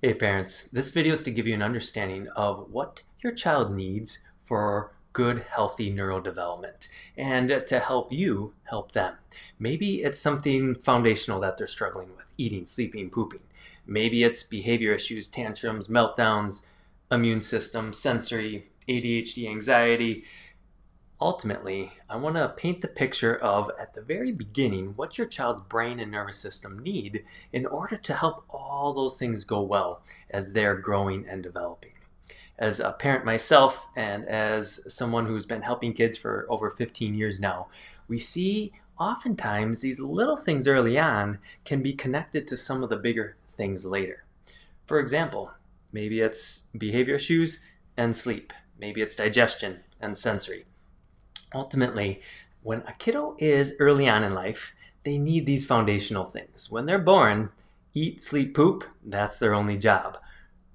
Hey parents, this video is to give you an understanding of what your child needs for good, healthy neurodevelopment and to help you help them. Maybe it's something foundational that they're struggling with, eating, sleeping, pooping. Maybe it's behavior issues, tantrums, meltdowns, immune system, sensory, ADHD, anxiety. Ultimately, I want to paint the picture of, at the very beginning, what your child's brain and nervous system need in order to help all those things go well as they're growing and developing. As a parent myself, and as someone who's been helping kids for over 15 years now, we see oftentimes these little things early on can be connected to some of the bigger things later. For example, maybe it's behavior issues and sleep. Maybe it's digestion and sensory. Ultimately, when a kiddo is early on in life, they need these foundational things. When they're born, eat, sleep, poop, that's their only job.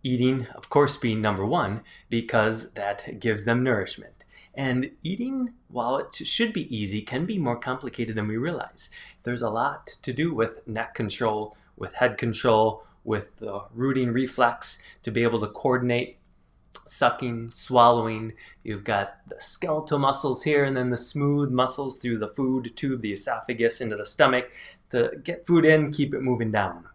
Eating, of course, being number one, because that gives them nourishment. And eating, while it should be easy, can be more complicated than we realize. There's a lot to do with neck control, with head control, with the rooting reflex to be able to coordinate sucking, swallowing. You've got the skeletal muscles here and then the smooth muscles through the food tube, the esophagus, into the stomach to get food in, keep it moving down.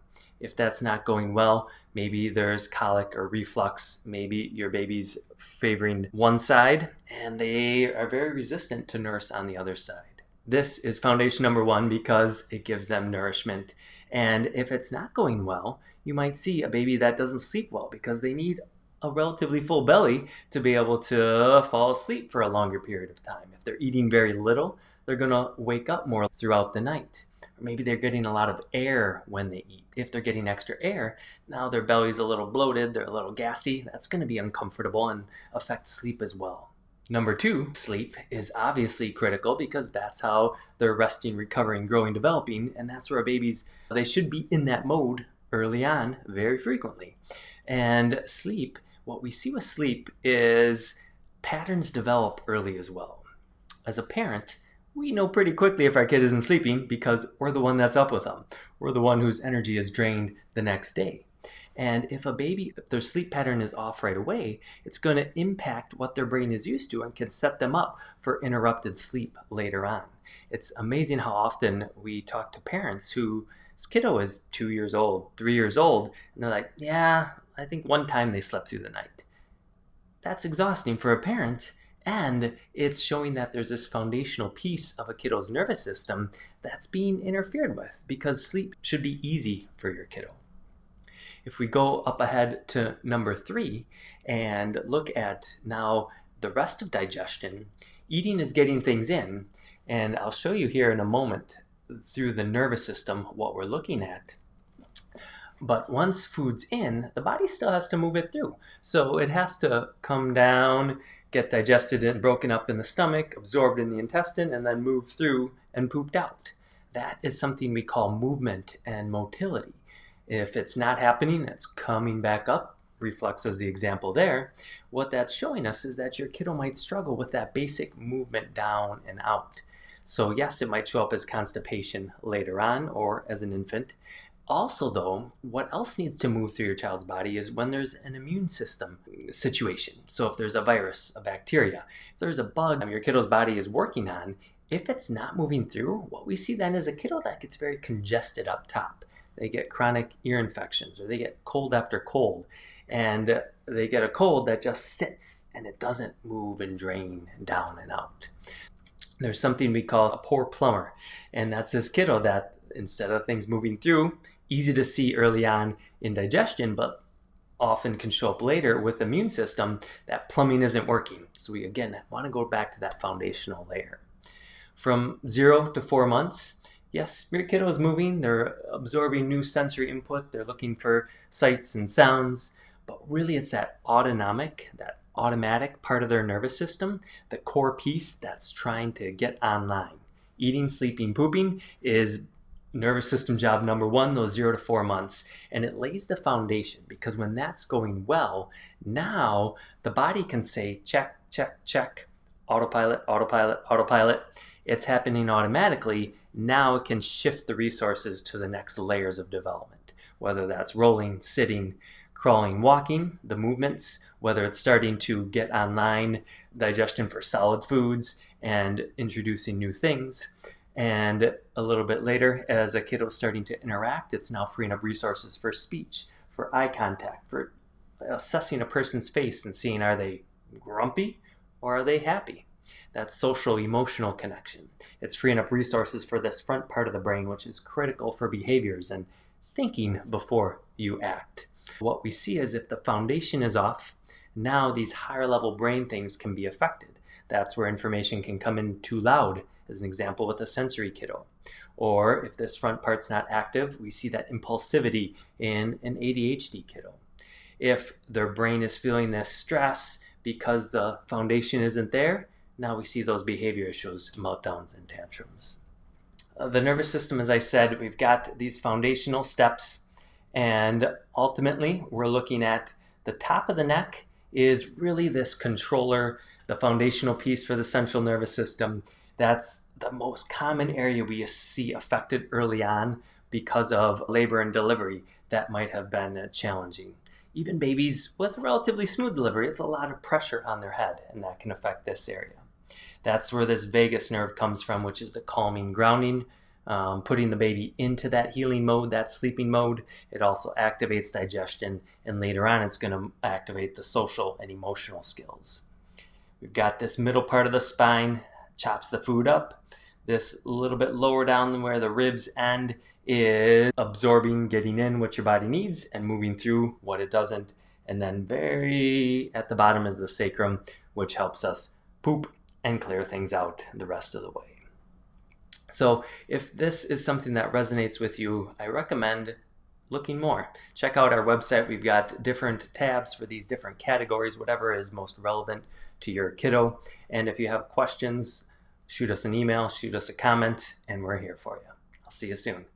If that's not going well, maybe there's colic or reflux. Maybe your baby's favoring one side and they are very resistant to nurse on the other side. This is foundation number one because it gives them nourishment. And if it's not going well, you might see a baby that doesn't sleep well because they need a relatively full belly to be able to fall asleep for a longer period of time. If they're eating very little, they're going to wake up more throughout the night. Or maybe they're getting a lot of air when they eat. If they're getting extra air, now their belly's a little bloated, they're a little gassy. That's going to be uncomfortable and affect sleep as well. Number two, sleep is obviously critical because that's how they're resting, recovering, growing, developing, and that's where babies, they should be in that mode early on very frequently. And sleep, what we see with sleep is patterns develop early as well. As a parent, we know pretty quickly if our kid isn't sleeping because we're the one that's up with them. We're the one whose energy is drained the next day. And if their sleep pattern is off right away, it's going to impact what their brain is used to and can set them up for interrupted sleep later on. It's amazing how often we talk to parents whose kiddo is 2 years old, 3 years old, and they're like, yeah, I think one time they slept through the night. That's exhausting for a parent, and it's showing that there's this foundational piece of a kiddo's nervous system that's being interfered with because sleep should be easy for your kiddo. If we go up ahead to number three and look at now the rest of digestion, eating is getting things in, and I'll show you here in a moment through the nervous system what we're looking at. But once food's in, the body still has to move it through. So it has to come down, get digested and broken up in the stomach, absorbed in the intestine, and then move through and pooped out. That is something we call movement and motility. If it's not happening, it's coming back up. Reflux is the example there. What that's showing us is that your kiddo might struggle with that basic movement down and out. So yes, it might show up as constipation later on or as an infant. Also though, what else needs to move through your child's body is when there's an immune system situation. So if there's a virus, a bacteria, if there's a bug your kiddo's body is working on, if it's not moving through, what we see then is a kiddo that gets very congested up top. They get chronic ear infections or they get cold after cold. And they get a cold that just sits and it doesn't move and drain down and out. There's something we call a poor plumber. And that's this kiddo that instead of things moving through, easy to see early on in digestion, but often can show up later with the immune system, that plumbing isn't working. So we, again, want to go back to that foundational layer. From 0 to 4 months, yes, your kiddo is moving, they're absorbing new sensory input, they're looking for sights and sounds, but really it's that autonomic, that automatic part of their nervous system, the core piece that's trying to get online. Eating, sleeping, pooping is nervous system job number one, those 0 to 4 months, and it lays the foundation because when that's going well, now the body can say check, check, check, autopilot, autopilot, autopilot. It's happening automatically. Now it can shift the resources to the next layers of development, whether that's rolling, sitting, crawling, walking, the movements, whether it's starting to get online, digestion for solid foods, and introducing new things. And a little bit later, as a kiddo's starting to interact, it's now freeing up resources for speech, for eye contact, for assessing a person's face and seeing, are they grumpy or are they happy? That social emotional connection. It's freeing up resources for this front part of the brain, which is critical for behaviors and thinking before you act. What we see is if the foundation is off, now these higher level brain things can be affected. That's where information can come in too loud, as an example with a sensory kiddo. Or if this front part's not active, we see that impulsivity in an ADHD kiddo. If their brain is feeling this stress because the foundation isn't there, now we see those behavior issues, meltdowns and tantrums. The nervous system, as I said, we've got these foundational steps, and ultimately we're looking at the top of the neck is really this controller, the foundational piece for the central nervous system. That's the most common area we see affected early on because of labor and delivery that might have been challenging. Even babies with relatively smooth delivery, it's a lot of pressure on their head, and that can affect this area. That's where this vagus nerve comes from, which is the calming, grounding, putting the baby into that healing mode, that sleeping mode. It also activates digestion, and later on it's going to activate the social and emotional skills. We've got this middle part of the spine, chops the food up. This a little bit lower down than where the ribs end is absorbing, getting in what your body needs and moving through what it doesn't. And then very at the bottom is the sacrum, which helps us poop and clear things out the rest of the way. So if this is something that resonates with you, I recommend looking more. Check out our website. We've got different tabs for these different categories, whatever is most relevant to your kiddo. And if you have questions, shoot us an email, shoot us a comment, and we're here for you. I'll see you soon.